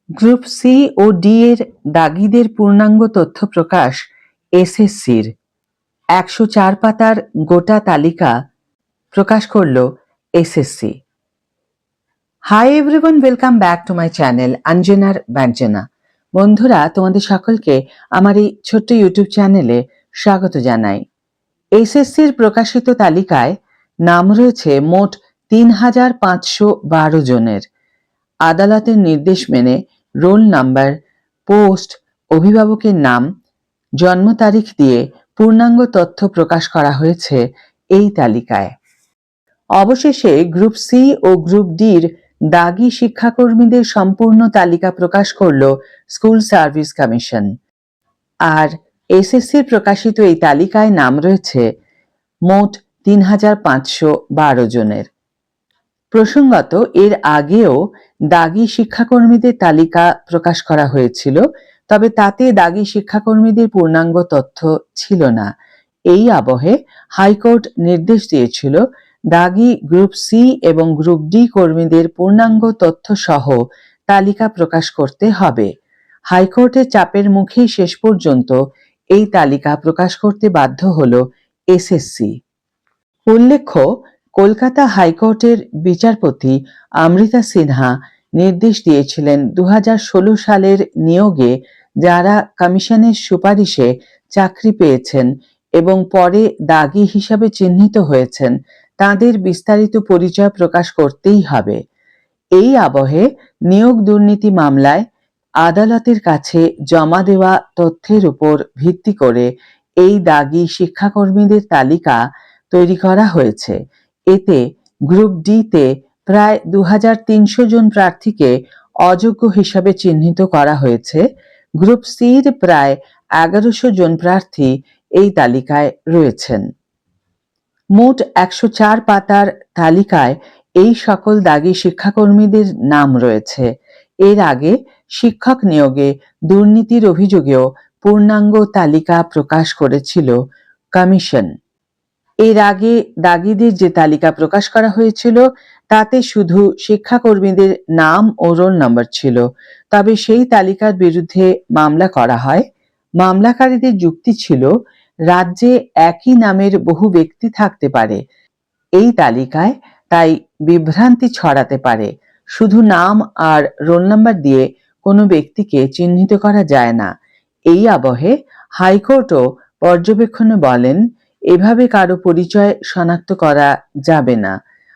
Group C ও D এর দাগিদের পূর্ণাঙ্গ তথ্য প্রকাশ এসএসসির 104 পাতার গোটা তালিকা প্রকাশ করল SSC. Hi everyone, welcome back to my channel অঞ্জনার ব্যঞ্জনা। বন্ধুরা, তোমাদের সকলকে আমার এই ছোট্ট ইউটিউব চ্যানেলে স্বাগত জানাই। এসএসসির প্রকাশিত তালিকায় নাম রয়েছে মোট ৩,৫১২ জনের। আদালতের নির্দেশ মেনে রোল নাম্বার, পোস্ট, অভিভাবকের নাম, জন্ম তারিখ দিয়ে পূর্ণাঙ্গ তথ্য প্রকাশ করা হয়েছে এই তালিকায়। অবশেষে গ্রুপ সি ও গ্রুপ ডির দাগি শিক্ষাকর্মীদের সম্পূর্ণ তালিকা প্রকাশ করল স্কুল সার্ভিস কমিশন। আর এসএসসির প্রকাশিত এই তালিকায় নাম রয়েছে মোট ৩,৫১২ জনের। প্রসঙ্গত, এর আগেও দাগি শিক্ষাকর্মীদের তালিকা প্রকাশ করা হয়েছিল, তবে তাতে দাগি শিক্ষাকর্মীদের পূর্ণাঙ্গ তথ্য ছিল না। এই আবহে হাইকোর্ট নির্দেশ দিয়েছিল দাগি গ্রুপ সি এবং গ্রুপ ডি কর্মীদের পূর্ণাঙ্গ তথ্য সহ তালিকা প্রকাশ করতে হবে। হাইকোর্টের চাপের মুখেই শেষ পর্যন্ত এই তালিকা প্রকাশ করতে বাধ্য হল এসএসসি। উল্লেখ্য, কলকাতা হাইকোর্টের বিচারপতি অমৃতা সিনহা নির্দেশ দিয়েছিলেন 2016 সালের নিয়োগে যারা কমিশনের সুপারিশে চাকরি পেয়েছেন এবং পরে দাগি হিসাবে চিহ্নিত হয়েছেন তাদের বিস্তারিত পরিচয় প্রকাশ করতেই হবে। এই আবহে নিয়োগ দুর্নীতি মামলায় আদালতের কাছে জমা দেওয়া তথ্যের উপর ভিত্তি করে এই দাগি শিক্ষাকর্মীদের তালিকা তৈরি করা হয়েছে। এতে গ্রুপ ডি তে প্রায় 2300 জন প্রার্থীকে অযোগ্য হিসাবে চিহ্নিত করা হয়েছে। গ্রুপ সির প্রায় 1100 জন প্রার্থী এই তালিকায় রয়েছেন। মোট 104 পাতার তালিকায় এই সকল দাগি শিক্ষাকর্মীদের নাম রয়েছে। এর আগে শিক্ষক নিয়োগে দুর্নীতির অভিযোগেও পূর্ণাঙ্গ তালিকা প্রকাশ করেছিল কমিশন। এর আগে দাগিদের যে তালিকা প্রকাশ করা হয়েছিল তাতে শুধু শিক্ষাকর্মীদের নাম ও রোল নম্বর ছিল, তবে সেই তালিকার বিরুদ্ধে মামলা করা হয়। মামলাকারীদের যুক্তি ছিল, রাজ্যে একই নামের বহু ব্যক্তি থাকতে পারে এই তালিকায়, তাই বিভ্রান্তি ছড়াতে পারে। শুধু নাম আর রোল নাম্বার দিয়ে কোনো ব্যক্তিকে চিহ্নিত করা যায় না। এই আবহে হাইকোর্টও পর্যবেক্ষণে বলেন, এভাবে কারো পরিচয় শনাক্ত করা যাবে না।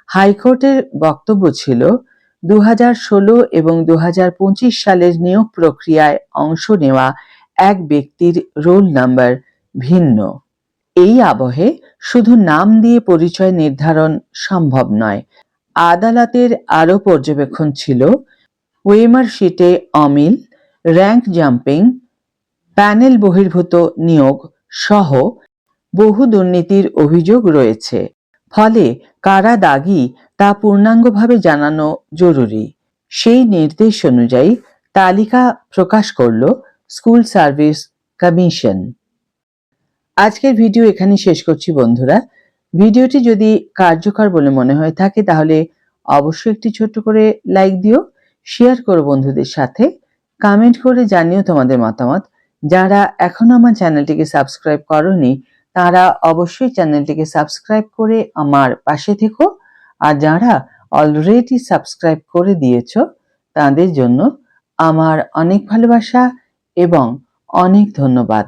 হাইকোর্টের বক্তব্য ছিল, 2016 এবং 2025 সালের নিয়োগ প্রক্রিয়ায় অংশ নেওয়া এক ব্যক্তির রোল নাম্বার ভিন্ন। এই আবহে শুধু নাম দিয়ে পরিচয় নির্ধারণ সম্ভব নয়। আদালতের আরও পর্যবেক্ষণ ছিল, ওয়েমার শিটে অমিল, র্যাঙ্ক জাম্পিং, প্যানেল বহির্ভূত নিয়োগ সহ বহু দুর্নীতির অভিযোগ রয়েছে। ফলে কারা দাগী তা পূর্ণাঙ্গভাবে জানানো জরুরি। সেই নির্দেশ অনুযায়ী তালিকা প্রকাশ করল স্কুল সার্ভিস কমিশন। আজকের ভিডিও এখানে শেষ করছি বন্ধুরা। ভিডিওটি যদি কার্যকর বলে মনে হয়ে থাকে তাহলে অবশ্যই একটি ছোট্ট করে লাইক দিও, শেয়ার করো বন্ধুদের সাথে, কমেন্ট করে জানিও তোমাদের মতামত। যারা এখনো আমার চ্যানেলটিকে সাবস্ক্রাইব করোনি তারা অবশ্যই চ্যানেলটিকে সাবস্ক্রাইব করে আমার পাশে থেকো, আর যারা অলরেডি সাবস্ক্রাইব করে দিয়েছো তাদের জন্য আমার অনেক ভালোবাসা এবং অনেক ধন্যবাদ।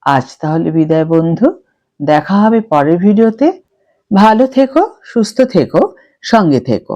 আজ তাহলে বিদায় বন্ধু, দেখা হবে পরের ভিডিওতে। ভালো থেকো, সুস্থ থেকো, সঙ্গে থেকো।